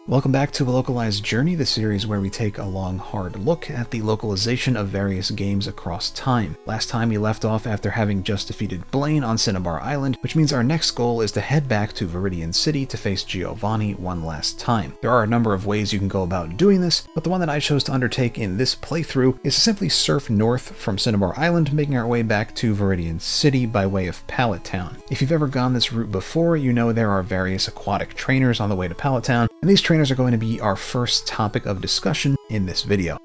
Welcome back to A Localized Journey, the series where we take a long, hard look at the localization of various games across time. Last time we left off after having just defeated Blaine on Cinnabar Island, which means our next goal is to head back to Viridian City to face Giovanni one last time. There are a number of ways you can go about doing this, but the one that I chose to undertake in this playthrough is to simply surf north from Cinnabar Island, making our way back to Viridian City by way of Pallet Town. If you've ever gone this route before, you know there are various aquatic trainers on the way to Pallet Town, and these trainers are going to be our first topic of discussion in this video.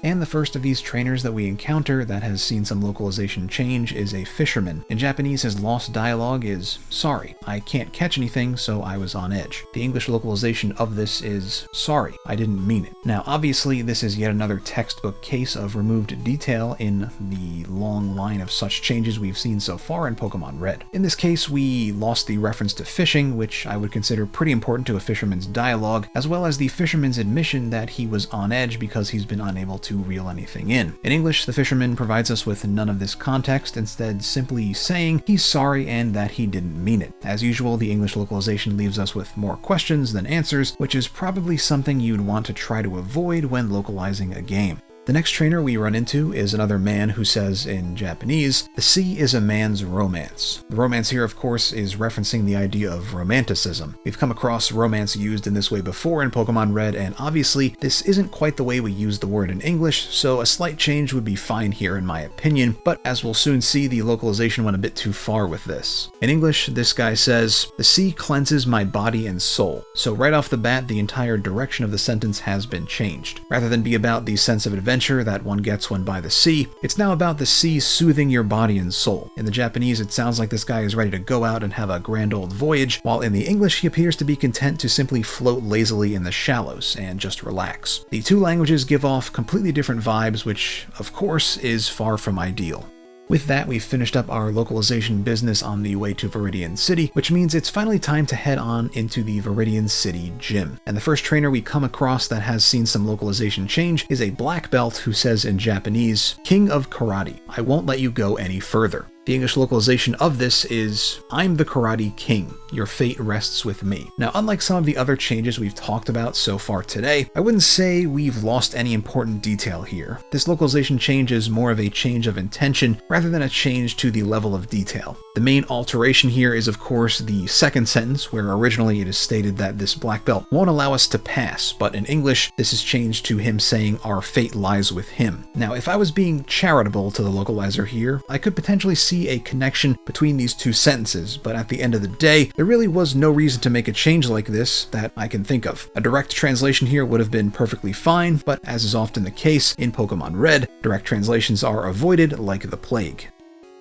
And the first of these trainers that we encounter that has seen some localization change is a fisherman. In Japanese, his lost dialogue is, "Sorry, I can't catch anything, so I was on edge." The English localization of this is, "Sorry, I didn't mean it." Now, obviously, this is yet another textbook case of removed detail in the long line of such changes we've seen so far in Pokemon Red. In this case, we lost the reference to fishing, which I would consider pretty important to a fisherman's dialogue, as well as the fisherman's admission that he was on edge because he's been unable to reel anything in. In English, the fisherman provides us with none of this context, instead simply saying he's sorry and that he didn't mean it. As usual, the English localization leaves us with more questions than answers, which is probably something you'd want to try to avoid when localizing a game. The next trainer we run into is another man who says in Japanese, "The sea is a man's romance." The romance here, of course, is referencing the idea of romanticism. We've come across romance used in this way before in Pokemon Red, and obviously this isn't quite the way we use the word in English, so a slight change would be fine here in my opinion, but as we'll soon see, the localization went a bit too far with this. In English, this guy says, "The sea cleanses my body and soul." So right off the bat, the entire direction of the sentence has been changed. Rather than be about the sense of adventure that one gets when by the sea, it's now about the sea soothing your body and soul. In the Japanese, it sounds like this guy is ready to go out and have a grand old voyage, while in the English, he appears to be content to simply float lazily in the shallows and just relax. The two languages give off completely different vibes, which, of course, is far from ideal. With that, we've finished up our localization business on the way to Viridian City, which means it's finally time to head on into the Viridian City gym. And the first trainer we come across that has seen some localization change is a black belt who says in Japanese, "King of Karate, I won't let you go any further." The English localization of this is, "I'm the Karate King. Your fate rests with me." Now, unlike some of the other changes we've talked about so far today, I wouldn't say we've lost any important detail here. This localization change is more of a change of intention rather than a change to the level of detail. The main alteration here is, of course, the second sentence, where originally it is stated that this black belt won't allow us to pass, but in English, this is changed to him saying our fate lies with him. Now, if I was being charitable to the localizer here, I could potentially see a connection between these two sentences, but at the end of the day, there really was no reason to make a change like this that I can think of. A direct translation here would have been perfectly fine, but as is often the case in Pokemon Red, direct translations are avoided like the plague.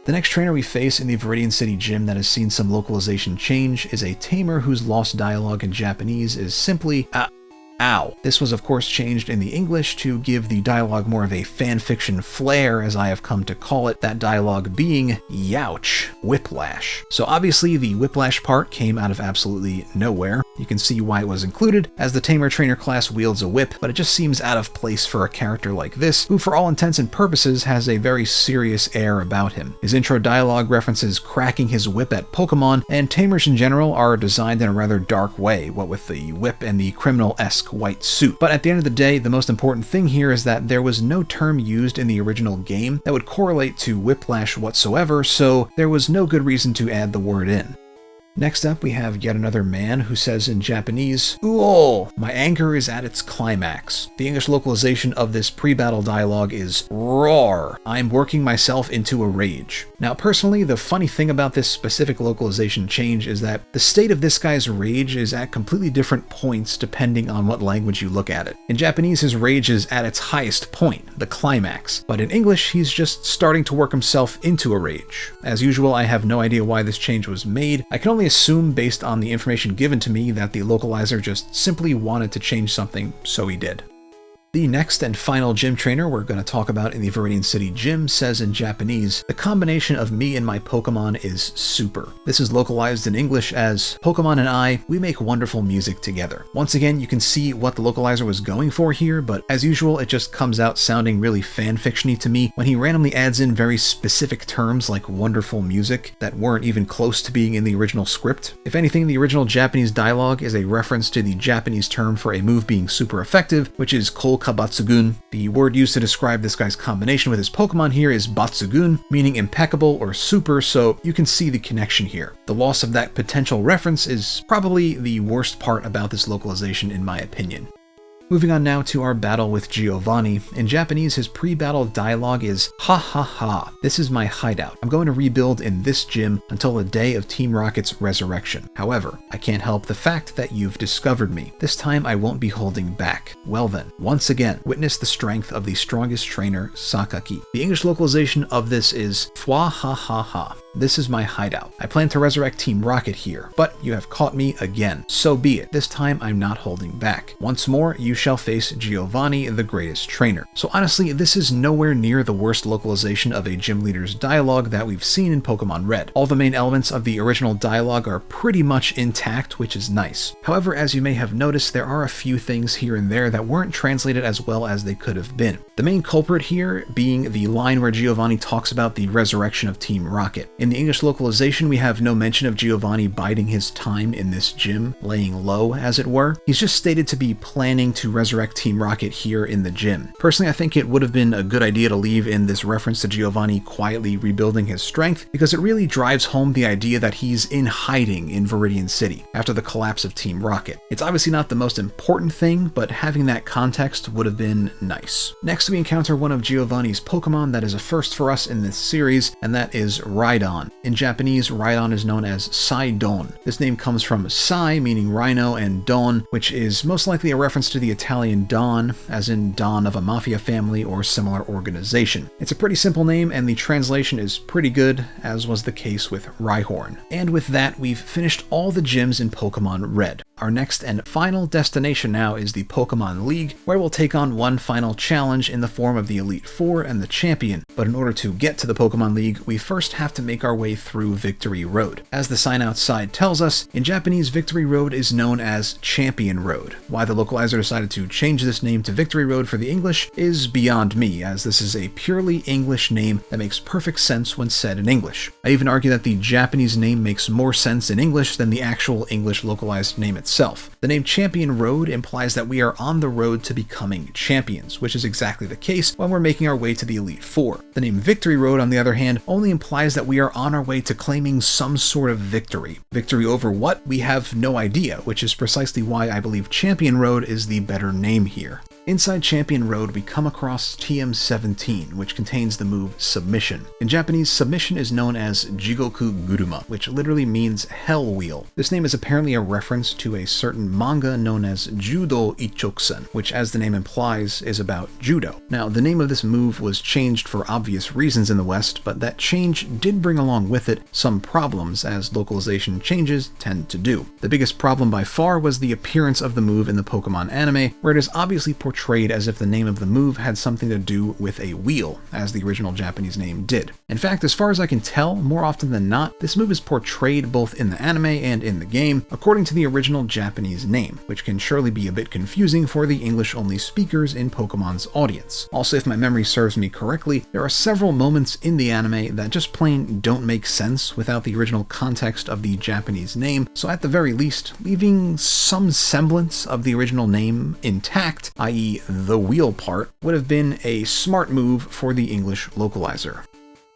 The next trainer we face in the Viridian City gym that has seen some localization change is a tamer whose lost dialogue in Japanese is simply, "Ow." This was of course changed in the English to give the dialogue more of a fanfiction flair, as I have come to call it, that dialogue being, "Youch, whiplash." So obviously the whiplash part came out of absolutely nowhere. You can see why it was included, as the tamer trainer class wields a whip, but it just seems out of place for a character like this, who for all intents and purposes has a very serious air about him. His intro dialogue references cracking his whip at Pokemon, and tamers in general are designed in a rather dark way, what with the whip and the criminal-esque white suit. But at the end of the day, the most important thing here is that there was no term used in the original game that would correlate to whiplash whatsoever, so there was no good reason to add the word in. Next up, we have yet another man who says in Japanese, "Uol, my anger is at its climax." The English localization of this pre-battle dialogue is, "Roar, I'm working myself into a rage." Now, personally, the funny thing about this specific localization change is that the state of this guy's rage is at completely different points depending on what language you look at it. In Japanese, his rage is at its highest point, the climax, but in English, he's just starting to work himself into a rage. As usual, I have no idea why this change was made. I can only assume based on the information given to me that the localizer just simply wanted to change something, so he did. The next and final gym trainer we're going to talk about in the Viridian City Gym says in Japanese, "The combination of me and my Pokemon is super." This is localized in English as, "Pokemon and I, we make wonderful music together." Once again, you can see what the localizer was going for here, but as usual, it just comes out sounding really fanfiction-y to me when he randomly adds in very specific terms like wonderful music that weren't even close to being in the original script. If anything, the original Japanese dialogue is a reference to the Japanese term for a move being super effective, which is Kabatsugun. The word used to describe this guy's combination with his Pokemon here is Batsugun, meaning impeccable or super, so you can see the connection here. The loss of that potential reference is probably the worst part about this localization in my opinion. Moving on now to our battle with Giovanni. In Japanese, his pre-battle dialogue is, "Ha ha ha, this is my hideout. I'm going to rebuild in this gym until the day of Team Rocket's resurrection. However, I can't help the fact that you've discovered me. This time I won't be holding back. Well then, once again, witness the strength of the strongest trainer, Sakaki." The English localization of this is, "Fwa ha ha ha. This is my hideout. I plan to resurrect Team Rocket here, but you have caught me again. So be it. This time I'm not holding back. Once more, you shall face Giovanni, the greatest trainer." So honestly, this is nowhere near the worst localization of a gym leader's dialogue that we've seen in Pokemon Red. All the main elements of the original dialogue are pretty much intact, which is nice. However, as you may have noticed, there are a few things here and there that weren't translated as well as they could have been. The main culprit here being the line where Giovanni talks about the resurrection of Team Rocket. In the English localization, we have no mention of Giovanni biding his time in this gym, laying low, as it were. He's just stated to be planning to resurrect Team Rocket here in the gym. Personally, I think it would have been a good idea to leave in this reference to Giovanni quietly rebuilding his strength, because it really drives home the idea that he's in hiding in Viridian City after the collapse of Team Rocket. It's obviously not the most important thing, but having that context would have been nice. Next, we encounter one of Giovanni's Pokemon that is a first for us in this series, and that is Rhydon. In Japanese, Rhydon is known as Saidon. This name comes from Sai, meaning rhino, and Don, which is most likely a reference to the Italian Don, as in Don of a mafia family or similar organization. It's a pretty simple name, and the translation is pretty good, as was the case with Rhyhorn. And with that, we've finished all the gyms in Pokemon Red. Our next and final destination now is the Pokemon League, where we'll take on one final challenge in the form of the Elite Four and the Champion. But in order to get to the Pokemon League, we first have to make our way through Victory Road. As the sign outside tells us, in Japanese, Victory Road is known as Champion Road. Why the localizer decided to change this name to Victory Road for the English is beyond me, as this is a purely English name that makes perfect sense when said in English. I even argue that the Japanese name makes more sense in English than the actual English localized name itself. The name Champion Road implies that we are on the road to becoming champions, which is exactly the case when we're making our way to the Elite Four. The name Victory Road, on the other hand, only implies that we are on our way to claiming some sort of victory. Victory over what? We have no idea, which is precisely why I believe Champion Road is the better name here. Inside Champion Road, we come across TM17, which contains the move Submission. In Japanese, submission is known as Jigoku Guruma, which literally means Hell Wheel. This name is apparently a reference to a certain manga known as Judo Ichokusen, which, as the name implies, is about judo. Now, the name of this move was changed for obvious reasons in the West, but that change did bring along with it some problems, as localization changes tend to do. The biggest problem by far was the appearance of the move in the Pokemon anime, where it is obviously portrayed as if the name of the move had something to do with a wheel, as the original Japanese name did. In fact, as far as I can tell, more often than not, this move is portrayed both in the anime and in the game according to the original Japanese name, which can surely be a bit confusing for the English-only speakers in Pokemon's audience. Also, if my memory serves me correctly, there are several moments in the anime that just plain don't make sense without the original context of the Japanese name, so at the very least, leaving some semblance of the original name intact, i.e. the wheel part, would have been a smart move for the English localizer.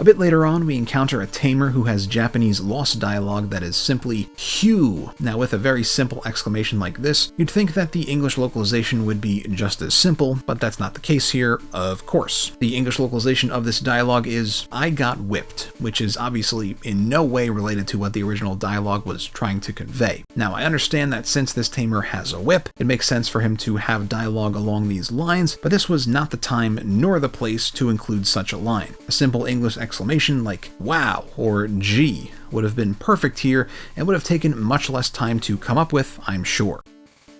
A bit later on, we encounter a tamer who has Japanese lost dialogue that is simply Hugh. Now, with a very simple exclamation like this, you'd think that the English localization would be just as simple, but that's not the case here, of course. The English localization of this dialogue is, "I got whipped," which is obviously in no way related to what the original dialogue was trying to convey. Now, I understand that since this tamer has a whip, it makes sense for him to have dialogue along these lines, but this was not the time nor the place to include such a line. A simple English exclamation like "wow" or "gee" would have been perfect here and would have taken much less time to come up with, I'm sure.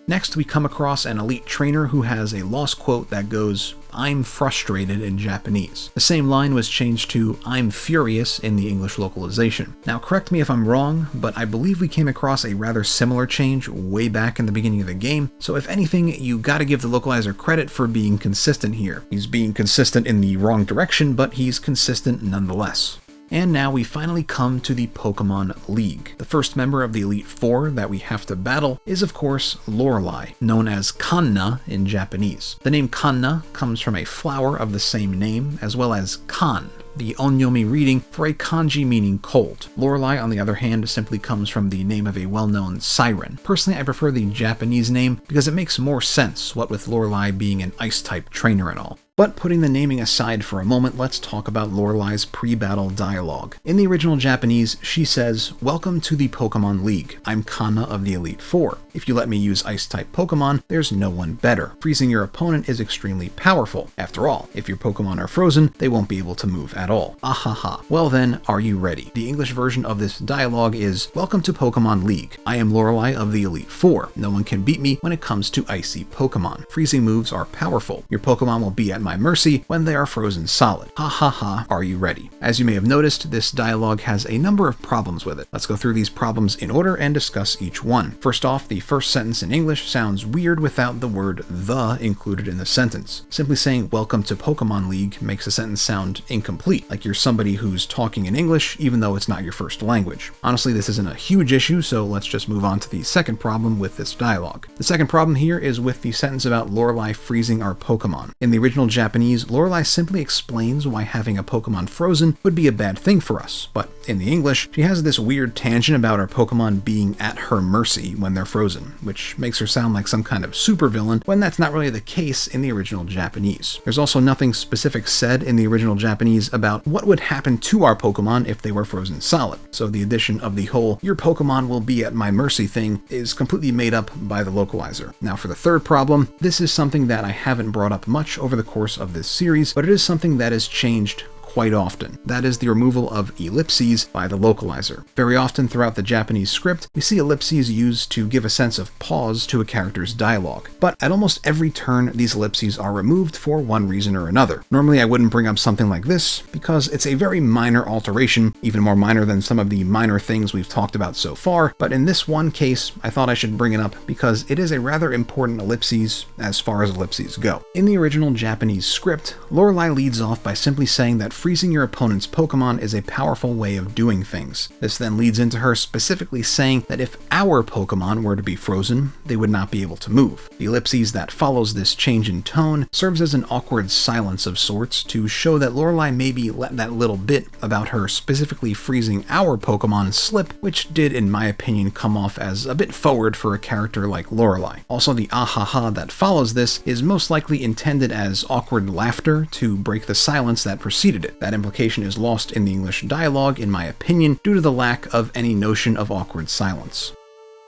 Next, we come across an elite trainer who has a lost quote that goes, "I'm frustrated" in Japanese. The same line was changed to "I'm furious" in the English localization. Now correct me if I'm wrong, but I believe we came across a rather similar change way back in the beginning of the game, so if anything, you gotta give the localizer credit for being consistent here. He's being consistent in the wrong direction, but he's consistent nonetheless. And now we finally come to the Pokemon League. The first member of the Elite Four that we have to battle is of course Lorelei, known as Kanna in Japanese. The name Kanna comes from a flower of the same name, as well as Kan, the onyomi reading for a kanji meaning cold. Lorelei, on the other hand, simply comes from the name of a well-known siren. Personally, I prefer the Japanese name because it makes more sense, what with Lorelei being an ice-type trainer and all. But putting the naming aside for a moment, let's talk about Lorelei's pre-battle dialogue. In the original Japanese, she says, "Welcome to the Pokemon League. I'm Kanna of the Elite Four. If you let me use Ice-type Pokemon, there's no one better. Freezing your opponent is extremely powerful. After all, if your Pokemon are frozen, they won't be able to move at all. Ahaha. Well then, are you ready?" The English version of this dialogue is, "Welcome to Pokemon League. I am Lorelei of the Elite Four. No one can beat me when it comes to icy Pokemon. Freezing moves are powerful. Your Pokemon will be at my mercy when they are frozen solid. Ha ha ha, are you ready?" As you may have noticed, this dialogue has a number of problems with it. Let's go through these problems in order and discuss each one. First off, the first sentence in English sounds weird without the word "the" included in the sentence. Simply saying "Welcome to Pokemon League" makes the sentence sound incomplete, like you're somebody who's talking in English even though it's not your first language. Honestly, this isn't a huge issue, so let's just move on to the second problem with this dialogue. The second problem here is with the sentence about Lorelei freezing our Pokemon. In the original Japanese, Lorelei simply explains why having a Pokemon frozen would be a bad thing for us, but in the English, she has this weird tangent about our Pokemon being at her mercy when they're frozen, which makes her sound like some kind of supervillain when that's not really the case in the original Japanese. There's also nothing specific said in the original Japanese about what would happen to our Pokemon if they were frozen solid, so the addition of the whole "your Pokemon will be at my mercy" thing is completely made up by the localizer. Now for the third problem, this is something that I haven't brought up much over the course of this series, but it is something that is changed quite often. That is the removal of ellipses by the localizer. Very often throughout the Japanese script, we see ellipses used to give a sense of pause to a character's dialogue. But at almost every turn, these ellipses are removed for one reason or another. Normally I wouldn't bring up something like this, because it's a very minor alteration, even more minor than some of the minor things we've talked about so far, but in this one case, I thought I should bring it up because it is a rather important ellipses as far as ellipses go. In the original Japanese script, Lorelei leads off by simply saying that freezing your opponent's Pokemon is a powerful way of doing things. This then leads into her specifically saying that if our Pokemon were to be frozen, they would not be able to move. The ellipses that follows this change in tone serves as an awkward silence of sorts to show that Lorelei maybe let that little bit about her specifically freezing our Pokemon slip, which did, in my opinion, come off as a bit forward for a character like Lorelei. Also, the ahaha that follows this is most likely intended as awkward laughter to break the silence that preceded it. That implication is lost in the English dialogue, in my opinion, due to the lack of any notion of awkward silence.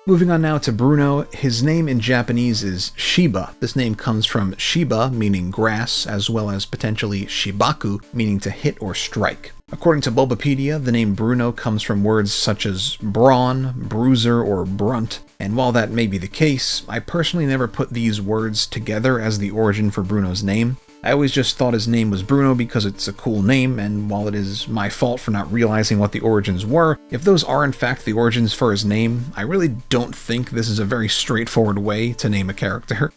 Moving on now to Bruno, his name in Japanese is Shiba. This name comes from Shiba, meaning grass, as well as potentially Shibaku, meaning to hit or strike. According to Bulbapedia, the name Bruno comes from words such as brawn, bruiser, or brunt, and while that may be the case, I personally never put these words together as the origin for Bruno's name. I always just thought his name was Bruno because it's a cool name, and while it is my fault for not realizing what the origins were, if those are in fact the origins for his name, I really don't think this is a very straightforward way to name a character.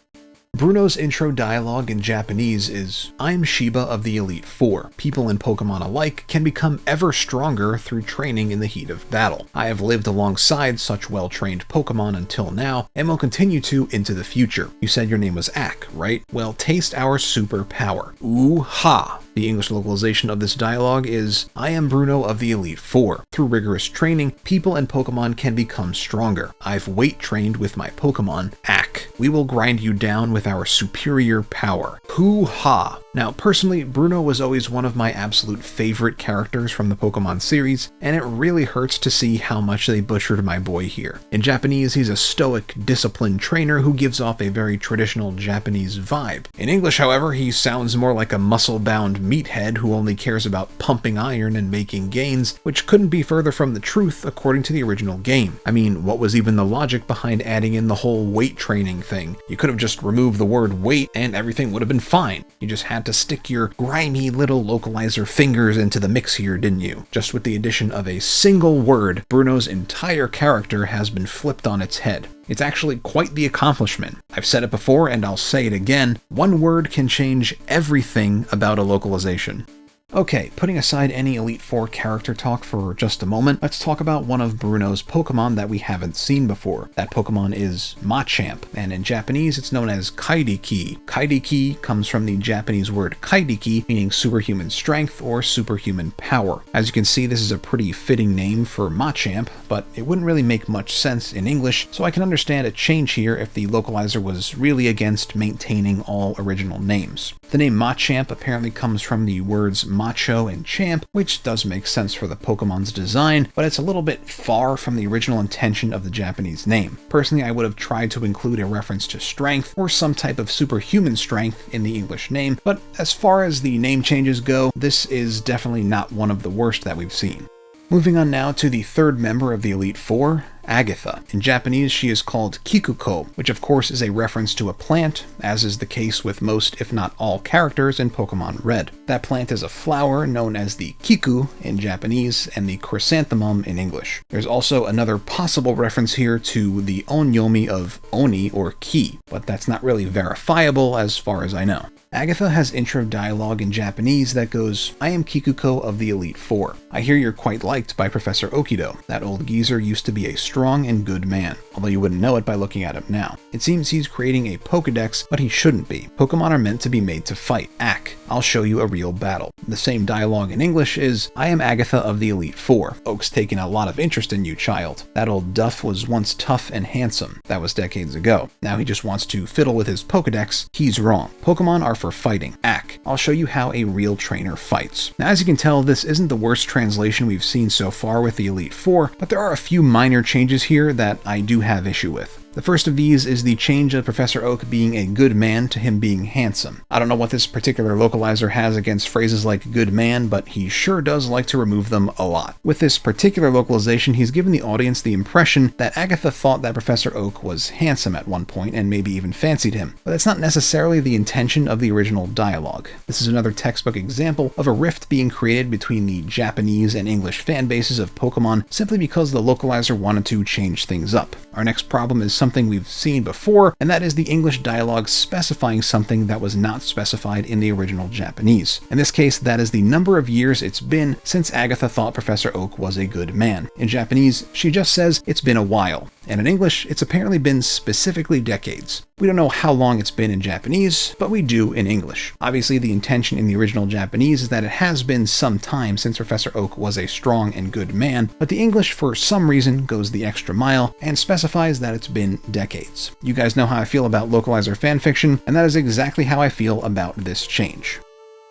Bruno's intro dialogue in Japanese is, "I'm Shiba of the Elite Four. People and Pokemon alike can become ever stronger through training in the heat of battle. I have lived alongside such well-trained Pokemon until now, and will continue to into the future. You said your name was Ak, right? Well, taste our super power. Ooh ha!" The English localization of this dialogue is, "I am Bruno of the Elite Four. Through rigorous training, people and Pokemon can become stronger. I've weight trained with my Pokemon, Ak. We will grind you down with our superior power. Hoo-ha!" Now, personally, Bruno was always one of my absolute favorite characters from the Pokemon series, and it really hurts to see how much they butchered my boy here. In Japanese, he's a stoic, disciplined trainer who gives off a very traditional Japanese vibe. In English, however, he sounds more like a muscle-bound meathead who only cares about pumping iron and making gains, which couldn't be further from the truth according to the original game. I mean, what was even the logic behind adding in the whole weight training thing? You could have just removed the word weight and everything would have been fine. You just had to stick your grimy little localizer fingers into the mix here, didn't you? Just with the addition of a single word, Bruno's entire character has been flipped on its head. It's actually quite the accomplishment. I've said it before and I'll say it again, one word can change everything about a localization. Okay, putting aside any Elite Four character talk for just a moment, let's talk about one of Bruno's Pokemon that we haven't seen before. That Pokemon is Machamp, and in Japanese it's known as Kaidiki. Kaidiki comes from the Japanese word kaidiki, meaning superhuman strength or superhuman power. As you can see, this is a pretty fitting name for Machamp, but it wouldn't really make much sense in English, so I can understand a change here if the localizer was really against maintaining all original names. The name Machamp apparently comes from the words macho and champ, which does make sense for the Pokemon's design, but it's a little bit far from the original intention of the Japanese name. Personally, I would have tried to include a reference to strength or some type of superhuman strength in the English name, but as far as the name changes go, this is definitely not one of the worst that we've seen. Moving on now to the third member of the Elite Four, Agatha. In Japanese, she is called Kikuko, which of course is a reference to a plant, as is the case with most, if not all, characters in Pokemon Red. That plant is a flower known as the Kiku in Japanese and the chrysanthemum in English. There's also another possible reference here to the onyomi of Oni or Ki, but that's not really verifiable as far as I know. Agatha has intro dialogue in Japanese that goes, "I am Kikuko of the Elite Four. I hear you're quite liked by Professor Okido. That old geezer used to be a strong and good man, although you wouldn't know it by looking at him now. It seems he's creating a Pokedex, but he shouldn't be. Pokemon are meant to be made to fight. Ack, I'll show you a real battle." The same dialogue in English is, "I am Agatha of the Elite Four. Oak's taken a lot of interest in you, child. That old duff was once tough and handsome. That was decades ago. Now he just wants to fiddle with his Pokedex. He's wrong. Pokemon are for fighting. Ack, I'll show you how a real trainer fights." Now, as you can tell, this isn't the worst translation we've seen so far with the Elite Four, but there are a few minor changes here that I do have issue with. The first of these is the change of Professor Oak being a good man to him being handsome. I don't know what this particular localizer has against phrases like good man, but he sure does like to remove them a lot. With this particular localization, he's given the audience the impression that Agatha thought that Professor Oak was handsome at one point and maybe even fancied him, but that's not necessarily the intention of the original dialogue. This is another textbook example of a rift being created between the Japanese and English fan bases of Pokemon simply because the localizer wanted to change things up. Our next problem is something we've seen before, and that is the English dialogue specifying something that was not specified in the original Japanese. In this case, that is the number of years it's been since Agatha thought Professor Oak was a good man. In Japanese, she just says it's been a while. And in English, it's apparently been specifically decades. We don't know how long it's been in Japanese, but we do in English. Obviously, the intention in the original Japanese is that it has been some time since Professor Oak was a strong and good man, but the English, for some reason, goes the extra mile and specifies that it's been decades. You guys know how I feel about localizer fanfiction, and that is exactly how I feel about this change.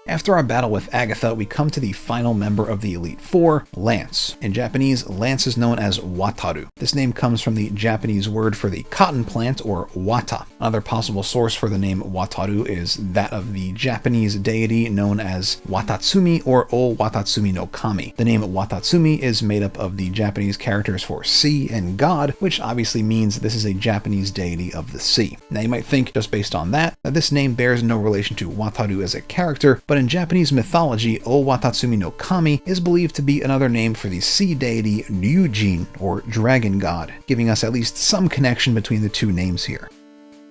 After our battle with Agatha, we come to the final member of the Elite Four, Lance. In Japanese, Lance is known as Wataru. This name comes from the Japanese word for the cotton plant, or wata. Another possible source for the name Wataru is that of the Japanese deity known as Watatsumi or O Watatsumi no Kami. The name Watatsumi is made up of the Japanese characters for sea and God, which obviously means this is a Japanese deity of the sea. Now you might think, just based on that this name bears no relation to Wataru as a character, but in Japanese mythology, O Watatsumi no Kami is believed to be another name for the sea deity Ryujin, or dragon god, giving us at least some connection between the two names here.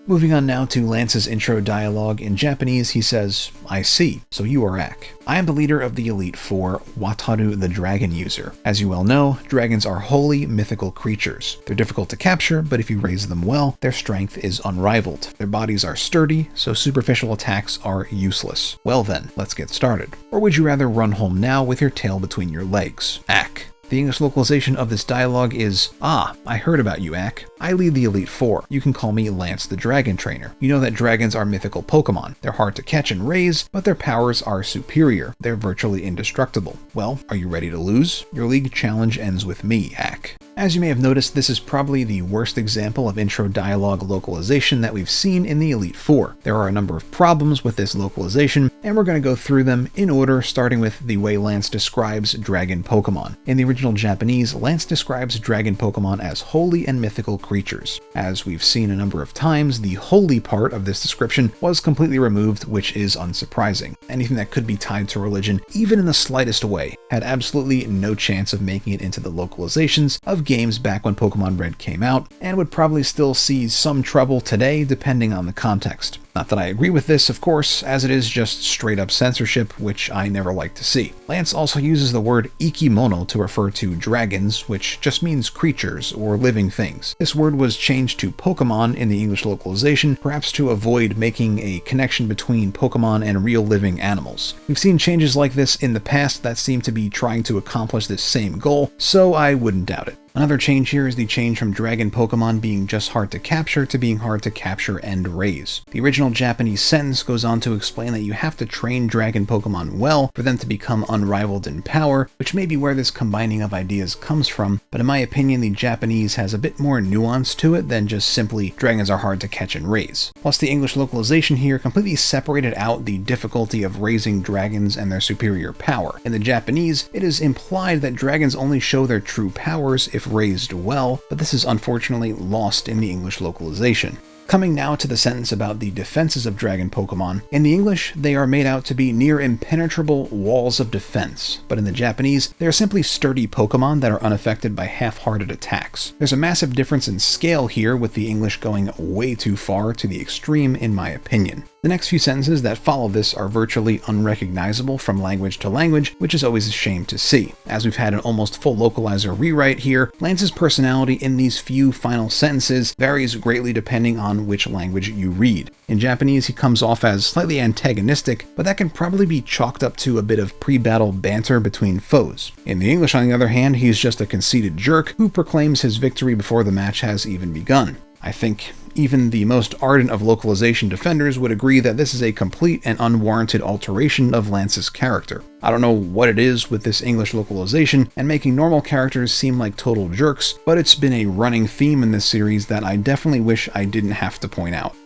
Moving on now to Lance's intro dialogue. In Japanese, he says, "I see, so you are Ack. I am the leader of the Elite Four, Wataru the Dragon User. As you well know, dragons are holy, mythical creatures. They're difficult to capture, but if you raise them well, their strength is unrivaled. Their bodies are sturdy, so superficial attacks are useless. Well then, let's get started. Or would you rather run home now with your tail between your legs? Ack. The English localization of this dialogue is, "Ah, I heard about you, Ak. I lead the Elite Four. You can call me Lance the Dragon Trainer. You know that dragons are mythical Pokemon. They're hard to catch and raise, but their powers are superior. They're virtually indestructible. Well, are you ready to lose? Your league challenge ends with me, Ak." As you may have noticed, this is probably the worst example of intro dialogue localization that we've seen in the Elite Four. There are a number of problems with this localization, and we're going to go through them in order, starting with the way Lance describes dragon Pokemon. In the original Japanese, Lance describes dragon Pokemon as holy and mythical creatures. As we've seen a number of times, the holy part of this description was completely removed, which is unsurprising. Anything that could be tied to religion, even in the slightest way, had absolutely no chance of making it into the localizations of games back when Pokemon Red came out, and would probably still see some trouble today depending on the context. Not that I agree with this, of course, as it is just straight up censorship, which I never like to see. Lance also uses the word ikimono to refer to dragons, which just means creatures or living things. This word was changed to Pokemon in the English localization, perhaps to avoid making a connection between Pokemon and real living animals. We've seen changes like this in the past that seem to be trying to accomplish this same goal, so I wouldn't doubt it. Another change here is the change from dragon Pokemon being just hard to capture to being hard to capture and raise. The original Japanese sentence goes on to explain that you have to train dragon Pokemon well for them to become unrivaled in power, which may be where this combining of ideas comes from, but in my opinion the Japanese has a bit more nuance to it than just simply dragons are hard to catch and raise. Plus the English localization here completely separated out the difficulty of raising dragons and their superior power. In the Japanese, it is implied that dragons only show their true powers if raised well, but this is unfortunately lost in the English localization. Coming now to the sentence about the defenses of dragon Pokemon. In the English, they are made out to be near impenetrable walls of defense, but in the Japanese, they are simply sturdy Pokemon that are unaffected by half-hearted attacks. There's a massive difference in scale here, with the English going way too far to the extreme in my opinion. The next few sentences that follow this are virtually unrecognizable from language to language, which is always a shame to see. As we've had an almost full localizer rewrite here, Lance's personality in these few final sentences varies greatly depending on which language you read. In Japanese, he comes off as slightly antagonistic, but that can probably be chalked up to a bit of pre-battle banter between foes. In the English, on the other hand, he's just a conceited jerk who proclaims his victory before the match has even begun. I think even the most ardent of localization defenders would agree that this is a complete and unwarranted alteration of Lance's character. I don't know what it is with this English localization and making normal characters seem like total jerks, but it's been a running theme in this series that I definitely wish I didn't have to point out.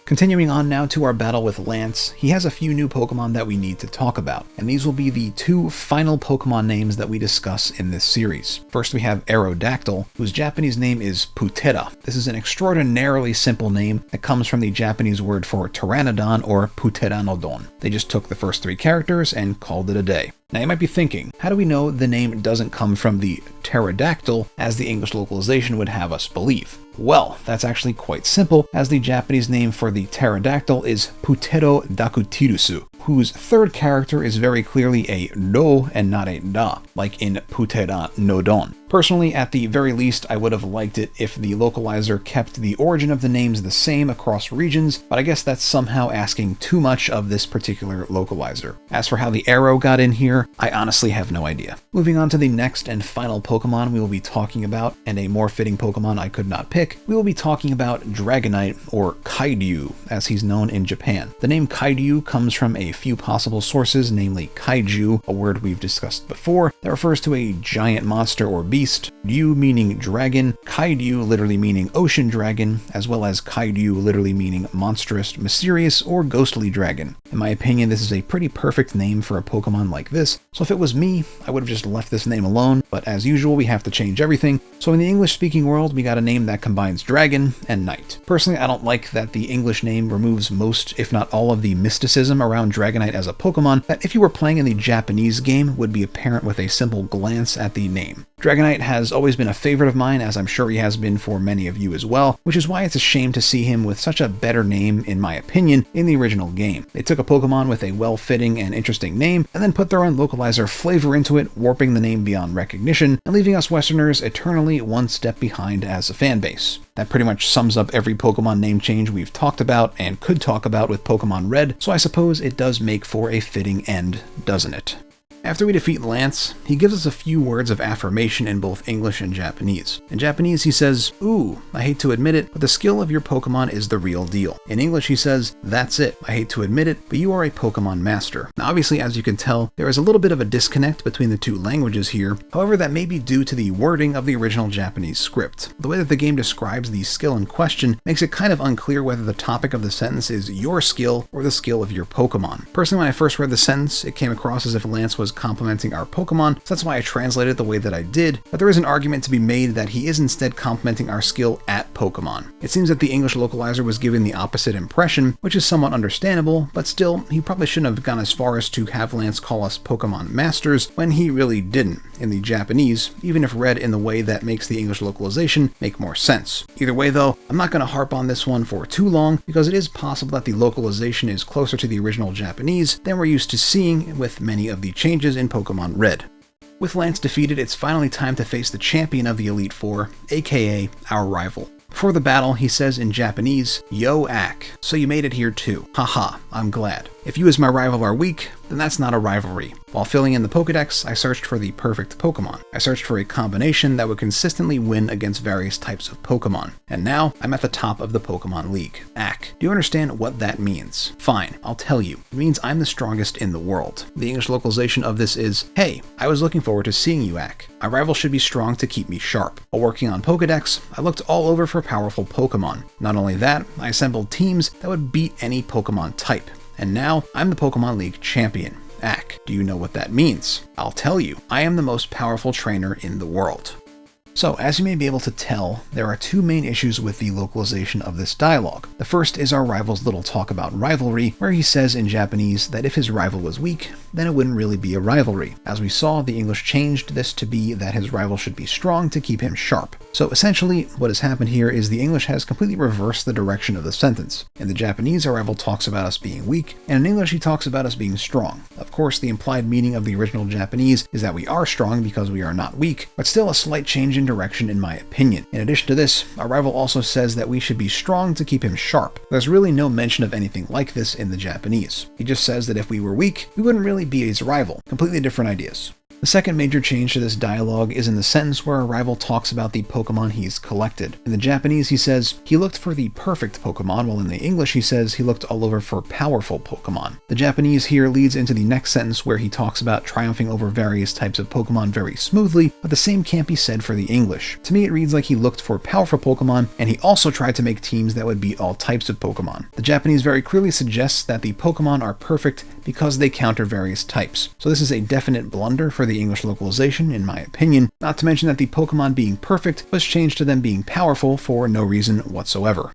Continuing on now to our battle with Lance, he has a few new Pokemon that we need to talk about, and these will be the two final Pokemon names that we discuss in this series. First we have Aerodactyl, whose Japanese name is Putera. This is an extraordinarily simple name that comes from the Japanese word for Pteranodon or Pteranodon. They just took the first three characters and called it a day. Now you might be thinking, how do we know the name doesn't come from the pterodactyl as the English localization would have us believe? Well, that's actually quite simple, as the Japanese name for the pterodactyl is Puterodactylusu, whose third character is very clearly a do and not a da, like in Pteranodon. Personally, at the very least, I would have liked it if the localizer kept the origin of the names the same across regions, but I guess that's somehow asking too much of this particular localizer. As for how the arrow got in here, I honestly have no idea. Moving on to the next and final Pokemon we will be talking about, and a more fitting Pokemon I could not pick, we will be talking about Dragonite, or Kaidyu, as he's known in Japan. The name Kaidyu comes from a few possible sources, namely kaiju, a word we've discussed before, that refers to a giant monster or beast, Ryu meaning dragon, Kaidyu literally meaning ocean dragon, as well as Kaidyu literally meaning monstrous, mysterious, or ghostly dragon. In my opinion, this is a pretty perfect name for a Pokemon like this, so if it was me, I would have just left this name alone, but as usual, we have to change everything, so in the English-speaking world, we got a name that combines dragon and knight. Personally, I don't like that the English name removes most, if not all, of the mysticism around Dragonite as a Pokemon that if you were playing in the Japanese game would be apparent with a simple glance at the name. Dragonite has always been a favorite of mine, as I'm sure he has been for many of you as well, which is why it's a shame to see him with such a better name, in my opinion, in the original game. They took a Pokemon with a well-fitting and interesting name, and then put their own localizer flavor into it, warping the name beyond recognition, and leaving us Westerners eternally one step behind as a fanbase. That pretty much sums up every Pokemon name change we've talked about and could talk about with Pokemon Red, so I suppose it does make for a fitting end, doesn't it? After we defeat Lance, he gives us a few words of affirmation in both English and Japanese. In Japanese, he says, "Ooh, I hate to admit it, but the skill of your Pokemon is the real deal." In English, he says, "That's it. I hate to admit it, but you are a Pokemon master." Now, obviously, as you can tell, there is a little bit of a disconnect between the two languages here. However, that may be due to the wording of the original Japanese script. The way that the game describes the skill in question makes it kind of unclear whether the topic of the sentence is your skill or the skill of your Pokemon. Personally, when I first read the sentence, it came across as if Lance was complimenting our Pokemon, so that's why I translated it the way that I did, but there is an argument to be made that he is instead complimenting our skill at Pokemon. It seems that the English localizer was given the opposite impression, which is somewhat understandable, but still, he probably shouldn't have gone as far as to have Lance call us Pokemon masters when he really didn't in the Japanese, even if read in the way that makes the English localization make more sense. Either way though, I'm not going to harp on this one for too long, because it is possible that the localization is closer to the original Japanese than we're used to seeing with many of the changes in Pokemon Red. With Lance defeated, it's finally time to face the champion of the Elite Four, aka our rival. Before the battle, he says in Japanese, "Yo, Ak, so you made it here too. Haha, I'm glad. If you as my rival are weak, then that's not a rivalry." While filling in the Pokedex, I searched for the perfect Pokemon. I searched for a combination that would consistently win against various types of Pokemon. And now, I'm at the top of the Pokemon League. Ak. Do you understand what that means? Fine, I'll tell you. It means I'm the strongest in the world. The English localization of this is, "Hey, I was looking forward to seeing you, Ak. My rival should be strong to keep me sharp." While working on Pokedex, I looked all over for powerful Pokemon. Not only that, I assembled teams that would beat any Pokemon type. And now, I'm the Pokemon League champion. Ak, do you know what that means? I'll tell you. I am the most powerful trainer in the world. So, as you may be able to tell, there are two main issues with the localization of this dialogue. The first is our rival's little talk about rivalry, where he says in Japanese that if his rival was weak, then it wouldn't really be a rivalry. As we saw, the English changed this to be that his rival should be strong to keep him sharp. So essentially, what has happened here is the English has completely reversed the direction of the sentence. In the Japanese, our rival talks about us being weak, and in English he talks about us being strong. Of course, the implied meaning of the original Japanese is that we are strong because we are not weak, but still a slight change in direction in my opinion. In addition to this, our rival also says that we should be strong to keep him sharp. There's really no mention of anything like this in the Japanese. He just says that if we were weak, we wouldn't really be his rival. Completely different ideas. The second major change to this dialogue is in the sentence where our rival talks about the Pokemon he's collected. In the Japanese, he says he looked for the perfect Pokemon, while in the English he says he looked all over for powerful Pokemon. The Japanese here leads into the next sentence where he talks about triumphing over various types of Pokemon very smoothly, but the same can't be said for the English. To me, it reads like he looked for powerful Pokemon, and he also tried to make teams that would beat all types of Pokemon. The Japanese very clearly suggests that the Pokemon are perfect because they counter various types. So this is a definite blunder for the English localization, in my opinion, not to mention that the Pokemon being perfect was changed to them being powerful for no reason whatsoever.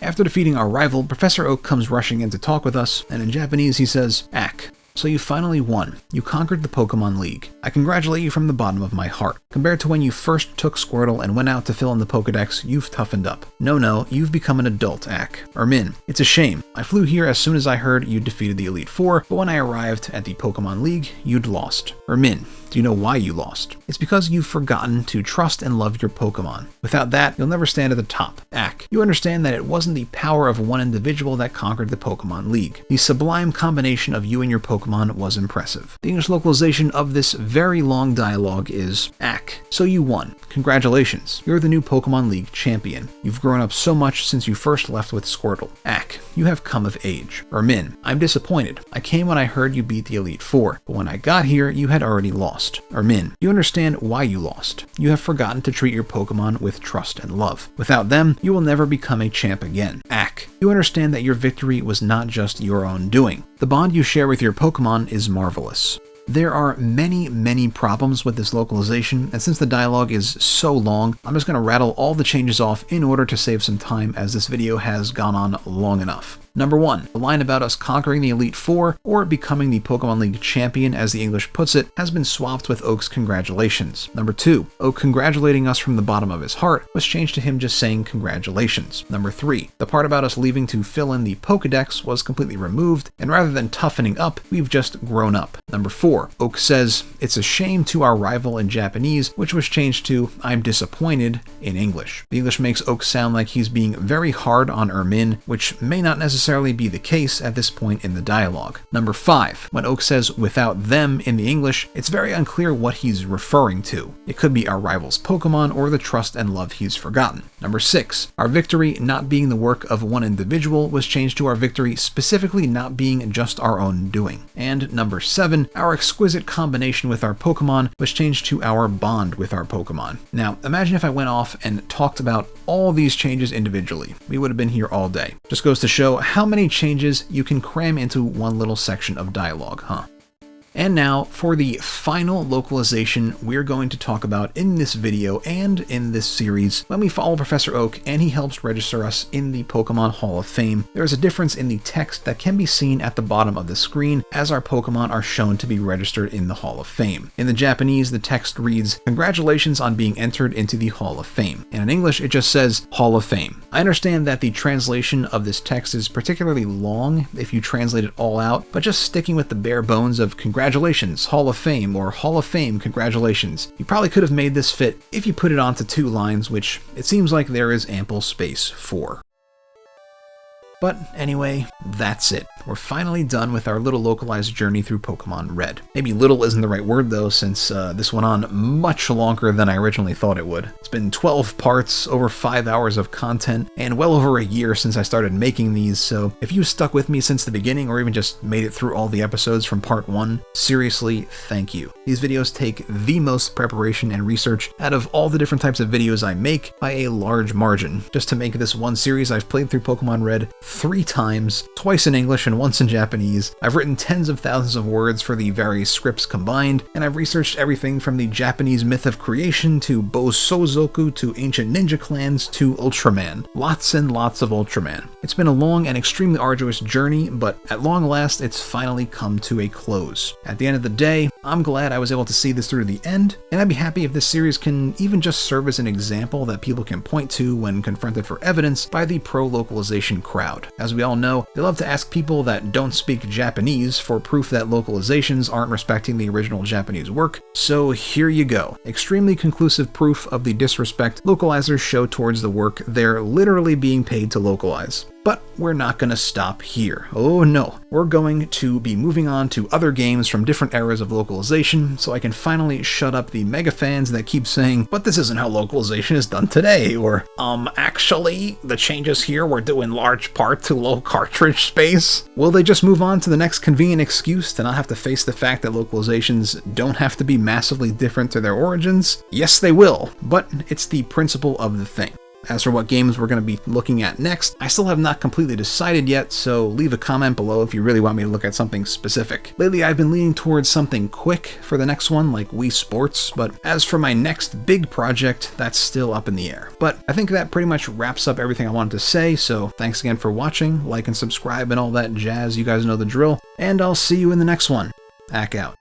After defeating our rival, Professor Oak comes rushing in to talk with us, and in Japanese he says, "Ak, so you finally won. You conquered the Pokemon League. I congratulate you from the bottom of my heart. Compared to when you first took Squirtle and went out to fill in the Pokedex, you've toughened up. No, you've become an adult, Ak. Min, it's a shame. I flew here as soon as I heard you defeated the Elite Four, but when I arrived at the Pokemon League, you'd lost. Min, do you know why you lost? It's because you've forgotten to trust and love your Pokemon. Without that, you'll never stand at the top. Ak, you understand that it wasn't the power of one individual that conquered the Pokemon League. The sublime combination of you and your Pokemon was impressive." The English localization of this very long dialogue is, "Ak, so you won. Congratulations. You're the new Pokemon League champion. You've grown up so much since you first left with Squirtle. Ak, you have come of age. Min, I'm disappointed. I came when I heard you beat the Elite Four, but when I got here, you had already lost. Min, you understand why you lost. You have forgotten to treat your Pokemon with trust and love. Without them, you will never become a champ again. Ak, you understand that your victory was not just your own doing. The bond you share with your Pokemon is marvelous." There are many problems with this localization, and since the dialogue is so long, I'm just going to rattle all the changes off in order to save some time, as this video has gone on long enough. Number 1, the line about us conquering the Elite Four, or becoming the Pokemon League champion as the English puts it, has been swapped with Oak's congratulations. Number 2, Oak congratulating us from the bottom of his heart was changed to him just saying congratulations. Number 3, the part about us leaving to fill in the Pokedex was completely removed, and rather than toughening up, we've just grown up. Number 4, Oak says, "It's a shame to our rival" in Japanese, which was changed to "I'm disappointed" in English. The English makes Oak sound like he's being very hard on Min, which may not necessarily necessarily be the case at this point in the dialogue. Number 5. When Oak says "without them" in the English, it's very unclear what he's referring to. It could be our rival's Pokemon or the trust and love he's forgotten. Number 6. Our victory not being the work of one individual was changed to our victory specifically not being just our own doing. And number 7. Our exquisite combination with our Pokemon was changed to our bond with our Pokemon. Now, imagine if I went off and talked about all these changes individually. We would have been here all day. Just goes to show how many changes you can cram into one little section of dialogue, huh? And now, for the final localization we're going to talk about in this video and in this series. When we follow Professor Oak and he helps register us in the Pokemon Hall of Fame, there is a difference in the text that can be seen at the bottom of the screen as our Pokemon are shown to be registered in the Hall of Fame. In the Japanese, the text reads, "Congratulations on being entered into the Hall of Fame." And in English, it just says, "Hall of Fame." I understand that the translation of this text is particularly long if you translate it all out, but just sticking with the bare bones of "Congratulations, Hall of Fame," or "Hall of Fame, congratulations." You probably could have made this fit if you put it onto 2 lines, which it seems like there is ample space for. But anyway, that's it. We're finally done with our little localized journey through Pokemon Red. Maybe little isn't the right word though, since this went on much longer than I originally thought it would. It's been 12 parts, over 5 hours of content, and well over a year since I started making these, so if you stuck with me since the beginning or even just made it through all the episodes from part 1, seriously, thank you. These videos take the most preparation and research out of all the different types of videos I make by a large margin. Just to make this one series, I've played through Pokemon Red 3 times, twice in English and once in Japanese. I've written tens of thousands of words for the various scripts combined, and I've researched everything from the Japanese myth of creation to Bosozoku to ancient ninja clans to Ultraman. Lots and lots of Ultraman. It's been a long and extremely arduous journey, but at long last, it's finally come to a close. At the end of the day, I'm glad I was able to see this through to the end, and I'd be happy if this series can even just serve as an example that people can point to when confronted for evidence by the pro-localization crowd. As we all know, they love to ask people that don't speak Japanese for proof that localizations aren't respecting the original Japanese work, so here you go. Extremely conclusive proof of the disrespect localizers show towards the work they're literally being paid to localize. But we're not going to stop here. Oh no, we're going to be moving on to other games from different eras of localization, so I can finally shut up the mega fans that keep saying, "But this isn't how localization is done today," or, actually, the changes here were due in large part to low cartridge space." Will they just move on to the next convenient excuse to not have to face the fact that localizations don't have to be massively different to their origins? Yes, they will, but it's the principle of the thing. As for what games we're going to be looking at next, I still have not completely decided yet, so leave a comment below if you really want me to look at something specific. Lately I've been leaning towards something quick for the next one, like Wii Sports, but as for my next big project, that's still up in the air. But I think that pretty much wraps up everything I wanted to say, so thanks again for watching, like and subscribe and all that jazz, you guys know the drill, and I'll see you in the next one. Ack out.